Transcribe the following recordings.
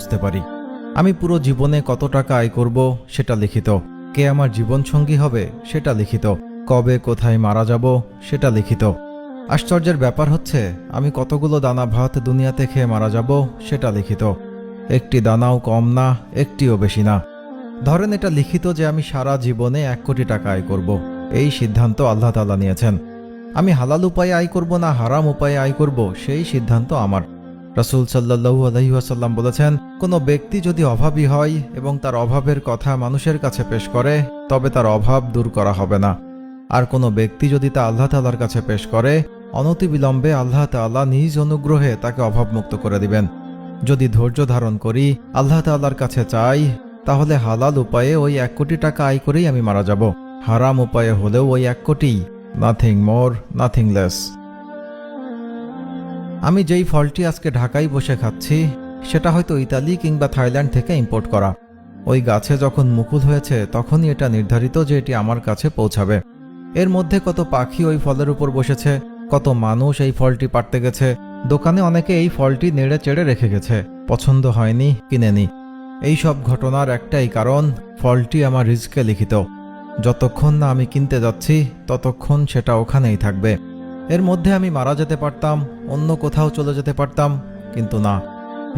বুঝতে পারি। আমি পুরো জীবনে কত টাকা আয় করব সেটা লিখিত, কে আমার জীবনসঙ্গী হবে সেটা লিখিত, কবে কোথায় মারা যাব সেটা লিখিত। আশ্চর্যের ব্যাপার হচ্ছে আমি কতগুলো দানা ভাত দুনিয়াতে খেয়ে মারা যাব সেটা লিখিত। একটি দানাও কম না, একটিও বেশি না। ধরেন এটা লিখিত যে আমি সারা জীবনে 1 কোটি টাকা আয় করব। এই সিদ্ধান্ত আল্লাহ তাআলা নিয়েছেন। আমি হালাল উপায়ে আয় করব না হারাম উপায়ে আয় করব সেই সিদ্ধান্ত আমার। রাসূল সাল্লাল্লাহু আলাইহি ওয়াসাল্লাম বলেছেন, কোনো ব্যক্তি যদি অভাবী হয় এবং তার অভাবের কথা মানুষের কাছে পেশ করে তবে তার অভাব দূর করা হবে না। আর কোনো ব্যক্তি যদি তা আল্লাহ তাআলার কাছে পেশ করে অনতিবিলম্বে আল্লাহ তাআলা নিজ অনুগ্রহে তাকে অভাবমুক্ত করে দিবেন। যদি ধৈর্য ধারণ করি, আল্লাহ তাআলার কাছে চাই, তাহলে হালাল উপায়ে ওই 1 কোটি টাকা আয় করেই আমি মারা যাব। হারাম উপায়ে হলেও ওই 1 কোটি, নাথিং মোর নাথিং লেস। আমি যেই ফলটি আজকে ঢাকায় বসে খাচ্ছি সেটা হয়তো ইতালি কিংবা থাইল্যান্ড থেকে ইম্পোর্ট করা। ওই গাছে যখন মুকুল হয়েছে তখনই এটা নির্ধারিত যে এটি আমার কাছে পৌঁছাবে। এর মধ্যে কত পাখি ওই ফলের উপর বসেছে, কত মানুষ এই ফলটি পাড়তে গেছে, দোকানে অনেকে এই ফলটি নেড়ে চেড়ে রেখে গেছে, পছন্দ হয়নি কিনেনি। এই সব ঘটনার একটাই কারণ, ফলটি আমার রিজকে লিখিত। যতক্ষণ না আমি কিনতে যাচ্ছি ততক্ষণ সেটা ওখানেই থাকবে। এর মধ্যে আমি মারা যেতে পারতাম, অন্য কোথাও চলে যেতে পারতাম, কিন্তু না,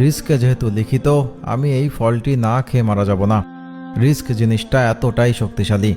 রিস্কে যেহেতু লিখিত আমি এই ফলটি না খেয়ে মারা যাব না। রিস্ক জিনিসটা এতটাই শক্তিশালী।